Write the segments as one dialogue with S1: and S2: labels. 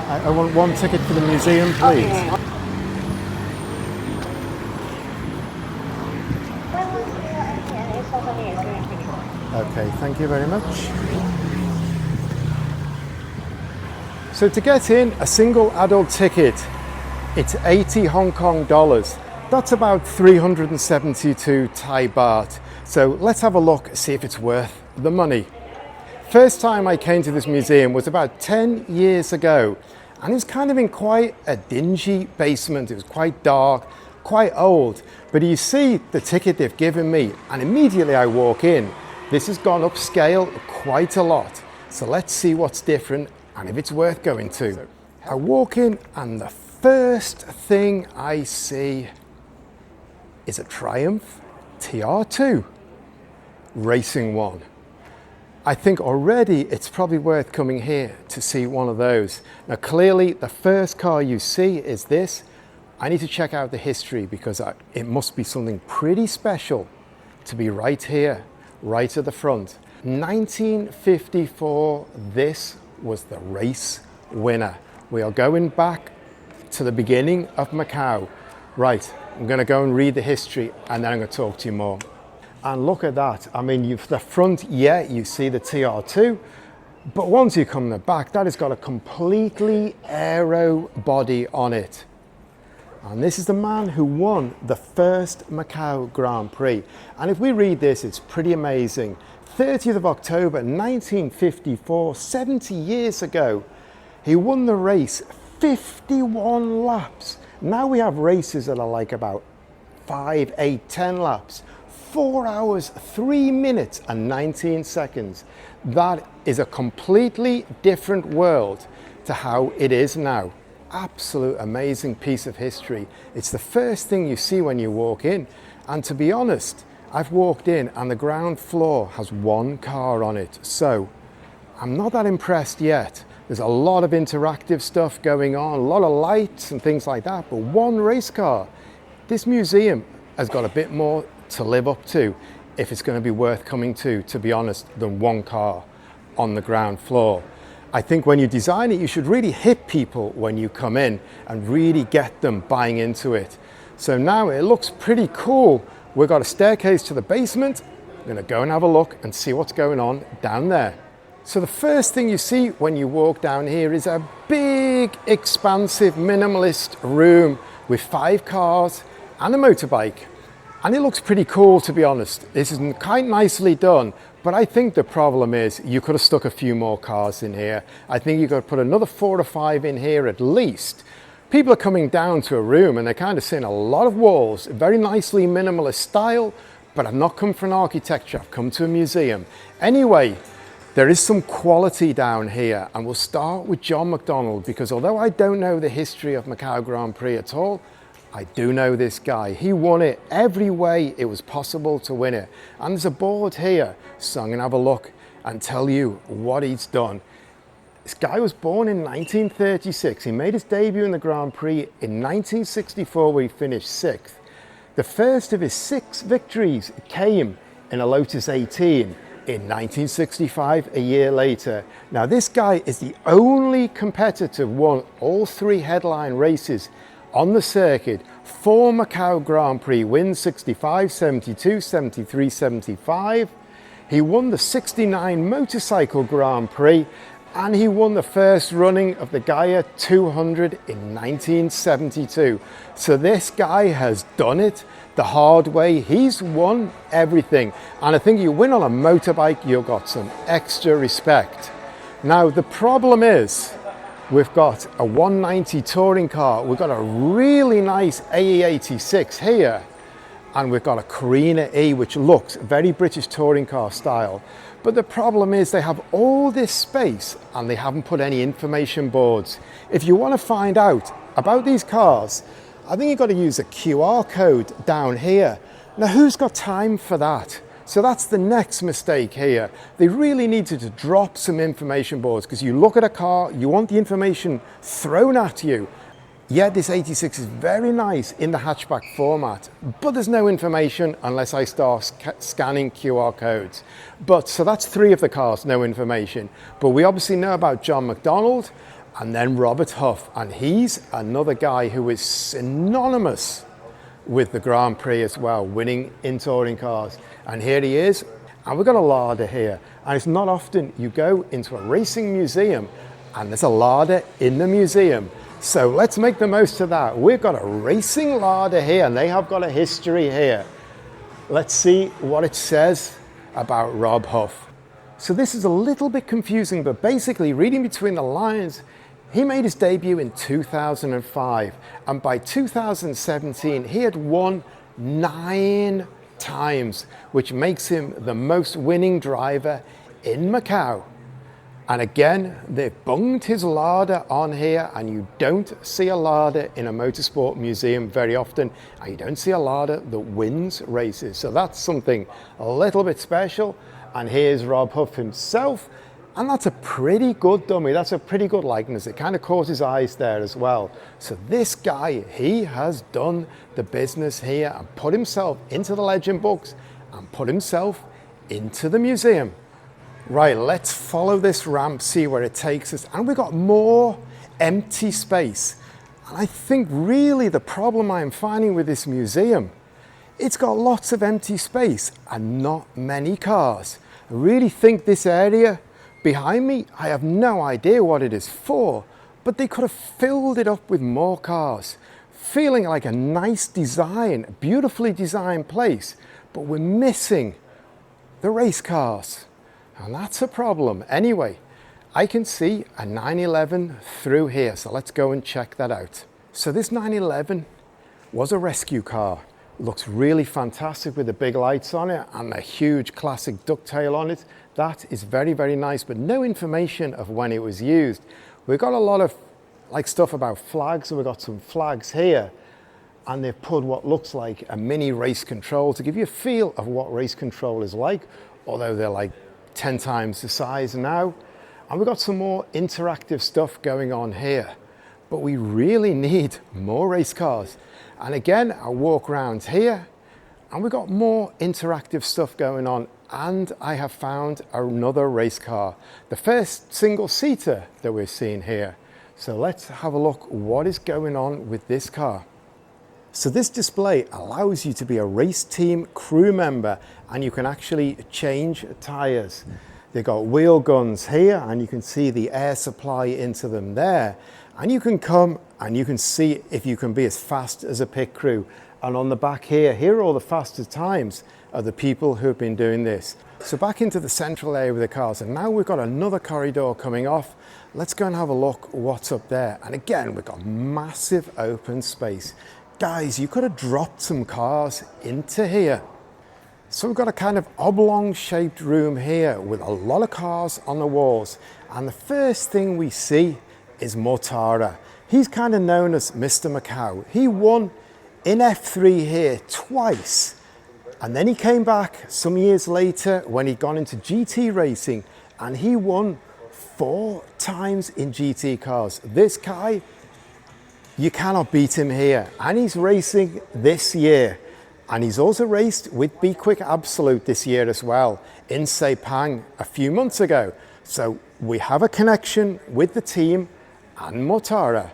S1: I want one ticket for the museum, please. Okay, thank you very much. So to get in a single adult ticket, it's 80 Hong Kong dollars. That's about 372 Thai baht. So let's have a look, see if it's worth the money. First time I came to this museum was about 10 years ago, and it was kind of in quite a dingy basement. It was quite dark, quite old, but you see the ticket they've given me, and immediately I walk in. This has gone upscale quite a lot. So let's see what's different and if it's worth going to. I walk in and the first thing I see is a Triumph TR2 Racing One. I think already it's probably worth coming here to see one of those. Now clearly the first car you see is this. I need to check out the history because it must be something pretty special to be right here, right at the front. 1954, this was the race winner. We are going back to the beginning of Macau. Right, I'm going to go and read the history and then I'm going to talk to you more. And look at that. I mean, the front, yeah, you see the TR2, but once you come in the back, that has got a completely aero body on it. And this is the man who won the first Macau Grand Prix. And if we read this, it's pretty amazing. 30th of October 1954, 70 years ago, he won the race 51 laps. Now we have races that are like about 5, 8, 10 laps. 4 hours, 3 minutes and 19 seconds. That is a completely different world to how it is now. Absolute amazing piece of history. It's the first thing you see when you walk in. And to be honest, I've walked in and the ground floor has one car on it. So I'm not that impressed yet. There's a lot of interactive stuff going on, a lot of lights and things like that, but one race car. This museum has got a bit more to live up to if it's going to be worth coming to be honest, than one car on the ground floor. I think when you design it, you should really hit people when you come in and really get them buying into it. So now it looks pretty cool. We've got a staircase to the basement. I'm going to go and have a look and see what's going on down there. So the first thing you see when you walk down here is a big, expansive, minimalist room with 5 cars and a motorbike. And it looks pretty cool, to be honest. This is quite nicely done, but I think the problem is you could have stuck a few more cars in here. I think you could put another 4 or 5 in here at least. People are coming down to a room and they're kind of seeing a lot of walls, very nicely minimalist style, but I've not come for an architecture, I've come to a museum. Anyway, there is some quality down here, and we'll start with John McDonald, because although I don't know the history of Macau Grand Prix at all, I do know this guy. He won it every way it was possible to win it. And there's a board here, so I'm going to have a look and tell you what he's done. This guy was born in 1936. He made his debut in the Grand Prix in 1964 where he finished 6th. The first of his 6 victories came in a Lotus 18 in 1965, a year later. Now this guy is the only competitor to won all 3 headline races on the circuit. 4 Macau Grand Prix wins, 65, 72, 73, 75. He won the 69 Motorcycle Grand Prix, and he won the first running of the Gaia 200 in 1972. So this guy has done it the hard way. He's won everything. And I think you win on a motorbike, you've got some extra respect. Now the problem is, we've got a 190 touring car, we've got a really nice AE86 here, and we've got a Carina E, which looks very British touring car style. But the problem is they have all this space and they haven't put any information boards. If you want to find out about these cars, I think you've got to use a QR code down here. Now, who's got time for that? So that's the next mistake here. They really needed to drop some information boards, because you look at a car, you want the information thrown at you. Yeah, this 86 is very nice in the hatchback format, but there's no information unless I start scanning QR codes. So that's 3 of the cars, no information. But we obviously know about John McDonald, and then Robert Huff, and he's another guy who is synonymous with the Grand Prix as well, winning in touring cars. And here he is, and we've got a larder here. And it's not often you go into a racing museum and there's a larder in the museum. So let's make the most of that. We've got a racing larder here, and they have got a history here. Let's see what it says about Rob Huff. So this is a little bit confusing, but basically reading between the lines, he made his debut in 2005, and by 2017 he had won 9 times, which makes him the most winning driver in Macau. And again, they've bunged his larder on here, and you don't see a larder in a motorsport museum very often, and you don't see a larder that wins races. So that's something a little bit special. And here's Rob Huff himself, and that's a pretty good dummy. That's a pretty good likeness. It kind of caught his eyes there as well. So this guy, he has done the business here and put himself into the legend books and put himself into the museum. Right, let's follow this ramp, see where it takes us. And we've got more empty space. And I think really the problem I'm finding with this museum, it's got lots of empty space and not many cars. I really think this area behind me, I have no idea what it is for, but they could have filled it up with more cars. Feeling like a nice design, beautifully designed place, but we're missing the race cars. And that's a problem. Anyway, I can see a 911 through here, so let's go and check that out. So this 911 was a rescue car. It looks really fantastic with the big lights on it and a huge classic ducktail on it. That is very, very nice, but no information of when it was used. We've got a lot of stuff about flags, so we've got some flags here, and they've put what looks like a mini race control to give you a feel of what race control is like, although they're like 10 times the size now. And we've got some more interactive stuff going on here, but we really need more race cars. And again, I'll walk around here, and we've got more interactive stuff going on, and I have found another race car, the first single-seater that we're seeing here. So let's have a look what is going on with this car. So this display allows you to be a race team crew member, and you can actually change tires. They've got wheel guns here, and you can see the air supply into them there. And you can come and you can see if you can be as fast as a pit crew. And on the back here are all the fastest times of the people who have been doing this. So back into the central area with the cars, and now we've got another corridor coming off. Let's go and have a look what's up there. And again, we've got massive open space. Guys, you could have dropped some cars into here. So we've got a kind of oblong shaped room here with a lot of cars on the walls. And the first thing we see is Mortara. He's kind of known as Mr. Macau. He won in F3 here twice. And then he came back some years later when he'd gone into GT racing, and he won 4 times in GT cars. This guy, you cannot beat him here. And he's racing this year. And he's also raced with Be Quick Absolute this year as well in Sepang a few months ago. So we have a connection with the team and Mortara.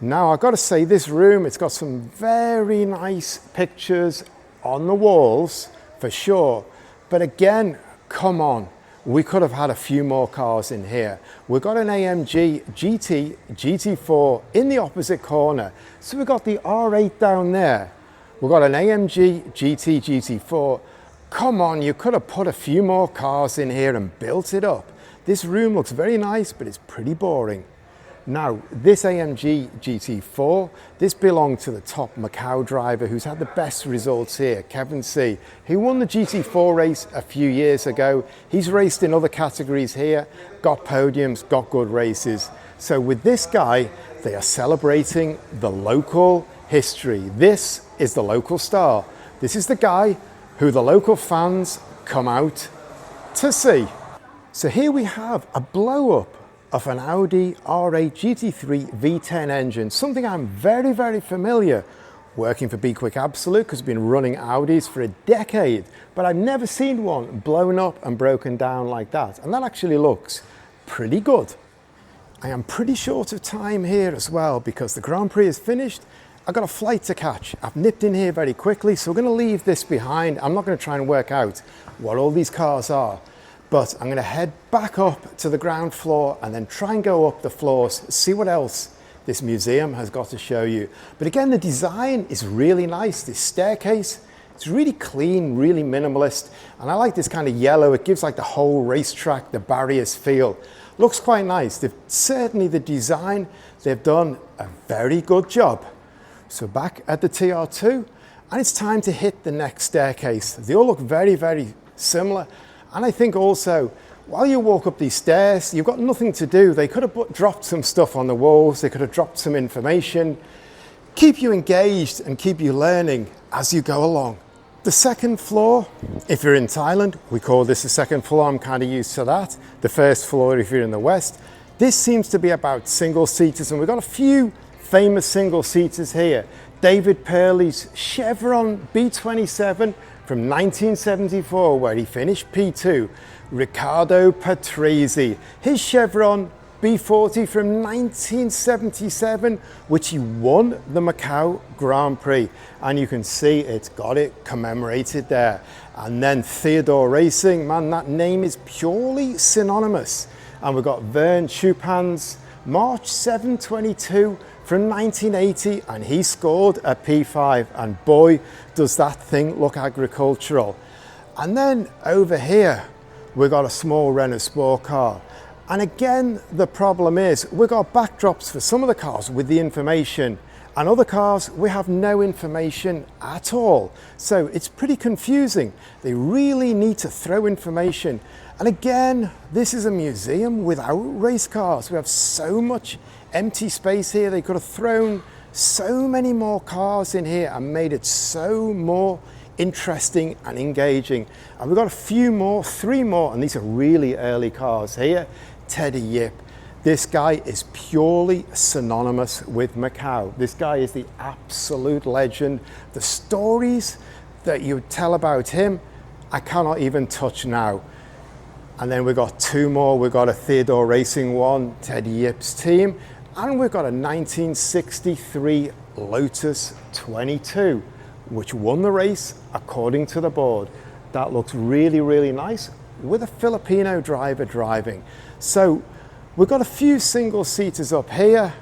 S1: Now I've got to say, this room, it's got some very nice pictures on the walls for sure. But again, come on, we could have had a few more cars in here. We've got an AMG GT, GT4 in the opposite corner. So we've got the R8 down there. We've got an AMG GT, GT4. Come on, you could have put a few more cars in here and built it up. This room looks very nice, but it's pretty boring. Now, this AMG GT4, this belonged to the top Macau driver who's had the best results here, Kevin C. He won the GT4 race a few years ago. He's raced in other categories here, got podiums, got good races. So with this guy, they are celebrating the local history. This is the local star. This is the guy who the local fans come out to see. So here we have a blow-up of an Audi R8 GT3 V10 engine, something I'm very, very familiar working for Be Quick Absolute, because I've been running Audis for a decade, but I've never seen one blown up and broken down like that. And that actually looks pretty good. I am pretty short of time here as well because the Grand Prix is finished. I've got a flight to catch. I've nipped in here very quickly, so we're going to leave this behind. I'm not going to try and work out what all these cars are, but I'm going to head back up to the ground floor and then try and go up the floors, see what else this museum has got to show you. But again, the design is really nice. This staircase, it's really clean, really minimalist. And I like this kind of yellow. It gives like the whole racetrack, the barriers feel. Looks quite nice. Certainly the design, they've done a very good job. So back at the TR2, and it's time to hit the next staircase. They all look very, very similar. And I think also, while you walk up these stairs, you've got nothing to do. They could have dropped some stuff on the walls. They could have dropped some information. Keep you engaged and keep you learning as you go along. The second floor, if you're in Thailand, we call this the second floor. I'm kind of used to that. The first floor, if you're in the West. This seems to be about single-seaters, and we've got a few famous single-seaters here. David Purley's Chevron B27 from 1974, where he finished P2. Riccardo Patrese, his Chevron B40 from 1977, which he won the Macau Grand Prix. And you can see it's got it commemorated there. And then Theodore Racing, man, that name is purely synonymous. And we've got Vern Chupin's March 722 from 1980, and he scored a P5, and boy, does that thing look agricultural. And then over here, we've got a small Renault Sport car. And again, the problem is we've got backdrops for some of the cars with the information, and other cars, we have no information at all. So it's pretty confusing. They really need to throw information. And again, this is a museum without race cars. We have so much empty space here. They could have thrown so many more cars in here and made it so more interesting and engaging. And we've got a few more, 3 more, and these are really early cars here. Teddy Yip. This guy is purely synonymous with Macau. This guy is the absolute legend. The stories that you tell about him, I cannot even touch now. And then we've got 2 more. We've got a Theodore Racing one, Teddy Yip's team, and we've got a 1963 Lotus 22, which won the race according to the board. That looks really, really nice with a Filipino driver driving. So we've got a few single-seaters up here,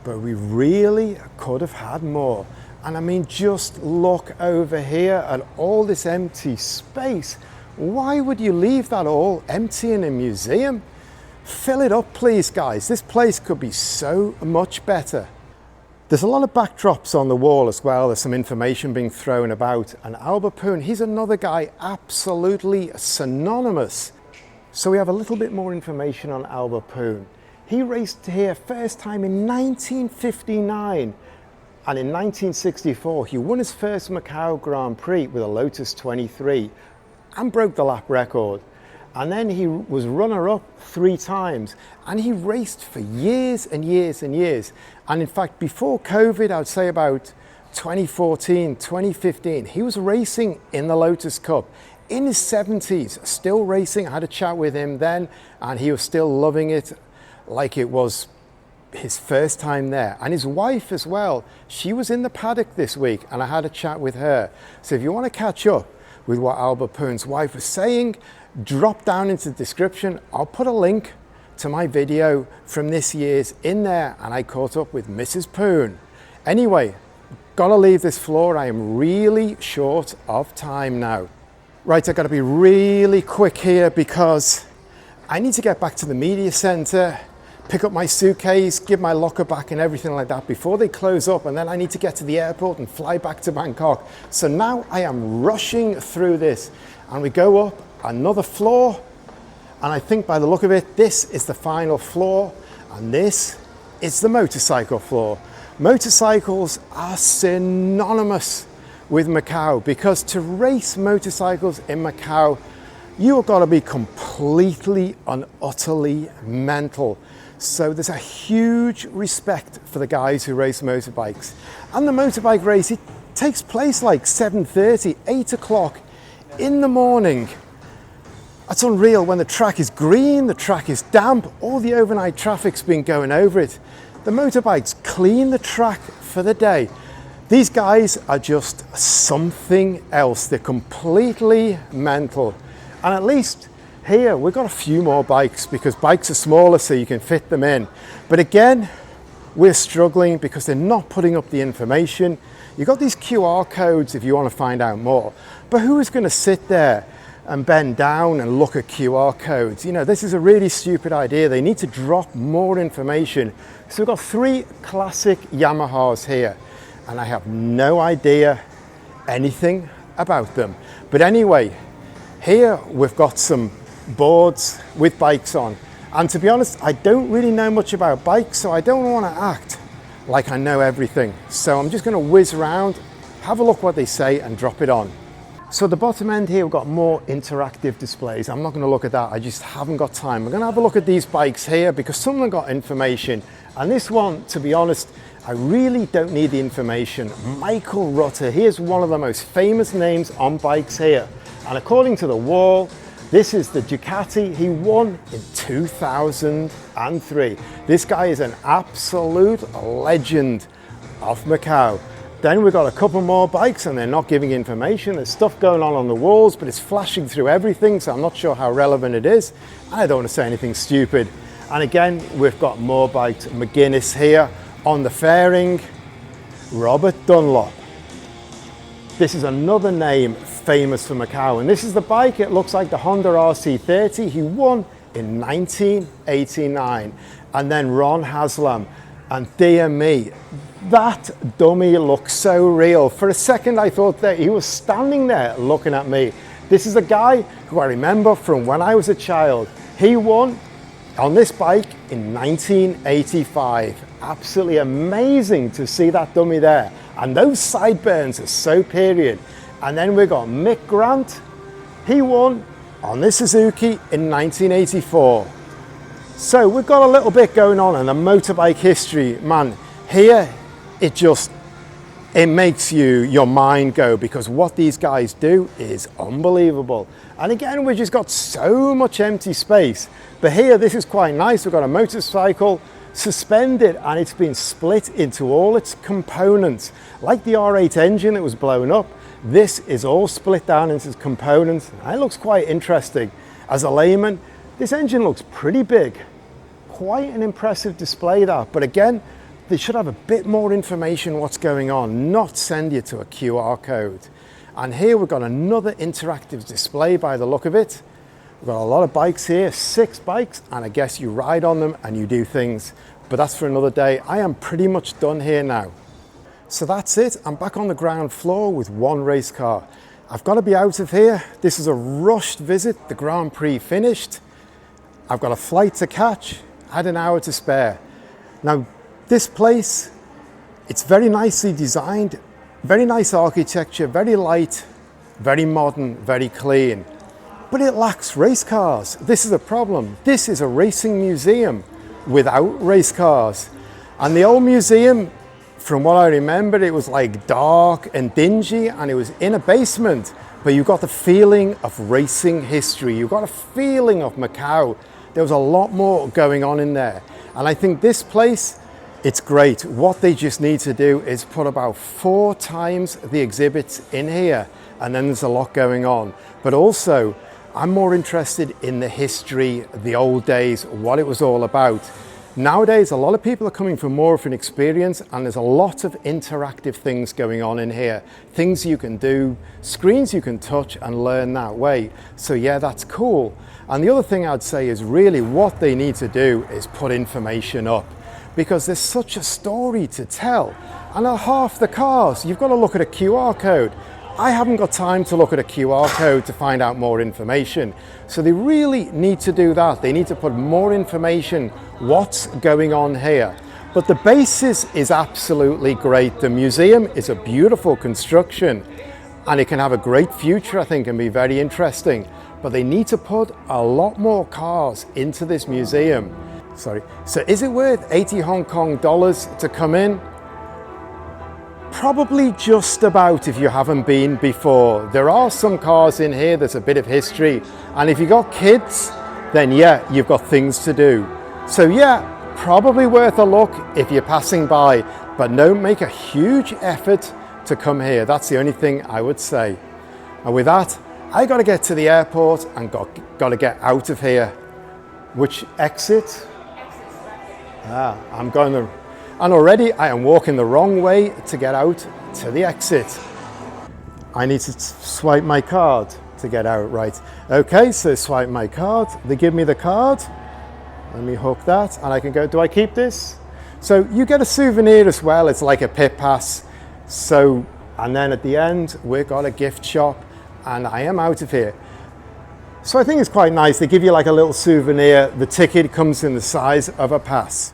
S1: but we really could have had more. And I mean, just look over here at all this empty space. Why would you leave that all empty in a museum? Fill it up, please, guys. This place could be so much better. There's a lot of backdrops on the wall as well. There's some information being thrown about. And Albert Poon, he's another guy absolutely synonymous. So we have a little bit more information on Albert Poon. He raced here first time in 1959. And in 1964, he won his first Macau Grand Prix with a Lotus 23 and broke the lap record. And then he was runner-up 3 times, and he raced for years and years and years. And in fact, before COVID, I would say about 2014, 2015, he was racing in the Lotus Cup in his 70s, still racing. I had a chat with him then, and he was still loving it like it was his first time there. And his wife as well, she was in the paddock this week, and I had a chat with her. So if you want to catch up with what Albert Poon's wife was saying, drop down into the description. I'll put a link to my video from this year's in there, and I caught up with Mrs. Poon. Anyway, gotta leave this floor. I am really short of time now. Right, I've got to be really quick here because I need to get back to the media center, pick up my suitcase, give my locker back and everything like that before they close up, and then I need to get to the airport and fly back to Bangkok. So now I am rushing through this, and we go up another floor, and I think by the look of it, this is the final floor, and this is the motorcycle floor. Motorcycles are synonymous with Macau because to race motorcycles in Macau, you've got to be completely and utterly mental. So there's a huge respect for the guys who race motorbikes. And the motorbike race, it takes place like 7:30, 8 o'clock in the morning. That's unreal. When the track is green, the track is damp, all the overnight traffic's been going over it. The motorbikes clean the track for the day. These guys are just something else. They're completely mental. And at least here we've got a few more bikes because bikes are smaller so you can fit them in. But again, we're struggling because they're not putting up the information. You've got these QR codes if you want to find out more. But who is going to sit there and bend down and look at QR codes? You know, this is a really stupid idea. They need to drop more information. So we've got 3 classic Yamahas here, and I have no idea anything about them. But anyway, here we've got some boards with bikes on. And to be honest, I don't really know much about bikes, so I don't want to act like I know everything. So I'm just going to whiz around, have a look what they say and drop it on. So the bottom end here, we've got more interactive displays. I'm not going to look at that, I just haven't got time. I'm going to have a look at these bikes here because some of them got information. And this one, to be honest, I really don't need the information. Michael Rutter, here's one of the most famous names on bikes here. And according to the wall, this is the Ducati he won in 2003. This guy is an absolute legend of Macau. Then we've got a couple more bikes and they're not giving information. There's stuff going on the walls, but it's flashing through everything, so I'm not sure how relevant it is. I don't want to say anything stupid. And again, we've got more bikes. McGuinness here on the fairing. Robert Dunlop. This is another name famous for Macau, and this is the bike. It looks like the Honda RC30. He won in 1989. And then Ron Haslam. And dear me, that dummy looks so real. For a second, I thought that he was standing there looking at me. This is a guy who I remember from when I was a child. He won on this bike in 1985. Absolutely amazing to see that dummy there. And those sideburns are so period. And then we've got Mick Grant. He won on this Suzuki in 1984. So we've got a little bit going on in the motorbike history, man. Here, it makes your mind go because what these guys do is unbelievable. And again, we've just got so much empty space. But here, this is quite nice. We've got a motorcycle suspended and it's been split into all its components. Like the R8 engine that was blown up, this is all split down into its components. And it looks quite interesting. As a layman, this engine looks pretty big. Quite an impressive display that, but again, they should have a bit more information what's going on, not send you to a QR code. And here we've got another interactive display by the look of it. We've got a lot of bikes here, 6 bikes, and I guess you ride on them and you do things, but that's for another day. I am pretty much done here now. So that's it, I'm back on the ground floor with one race car. I've got to be out of here. This is a rushed visit, the Grand Prix finished. I've got a flight to catch. I had an hour to spare. Now, this place, it's very nicely designed, very nice architecture, very light, very modern, very clean. But it lacks race cars. This is a problem. This is a racing museum without race cars. And the old museum, from what I remember, it was like dark and dingy and it was in a basement, but you got the feeling of racing history. You got a feeling of Macau. There was a lot more going on in there. And I think this place, it's great. What they just need to do is put about 4 times the exhibits in here. And then there's a lot going on. But also, I'm more interested in the history, the old days, what it was all about. Nowadays, a lot of people are coming for more of an experience, and there's a lot of interactive things going on in here. Things you can do, screens you can touch and learn that way. So yeah, that's cool. And the other thing I'd say is really what they need to do is put information up, because there's such a story to tell. And at half the cars, you've got to look at a QR code. I haven't got time to look at a QR code to find out more information. So they really need to do that. They need to put more information, what's going on here. But the basis is absolutely great. The museum is a beautiful construction and it can have a great future, I think, and be very interesting. But they need to put a lot more cars into this museum. Sorry. So is it worth 80 Hong Kong dollars to come in? probably just about if you haven't been before. There are some cars in here, there's a bit of history, and if you've got kids, then yeah, you've got things to do. So yeah, probably worth a look if you're passing by, but don't make a huge effort to come here. That's the only thing I would say. And with that, I got to get to the airport and got to get out of here. Which exit? I'm going to, and already I am walking the wrong way to get out to the exit. I need to swipe my card to get out, right? Okay, so swipe my card. They give me the card. Let me hook that and I can go. Do I keep this? So you get a souvenir as well. It's like a pit pass. So, and then at the end, we've got a gift shop and I am out of here. So I think it's quite nice. They give you like a little souvenir. The ticket comes in the size of a pass.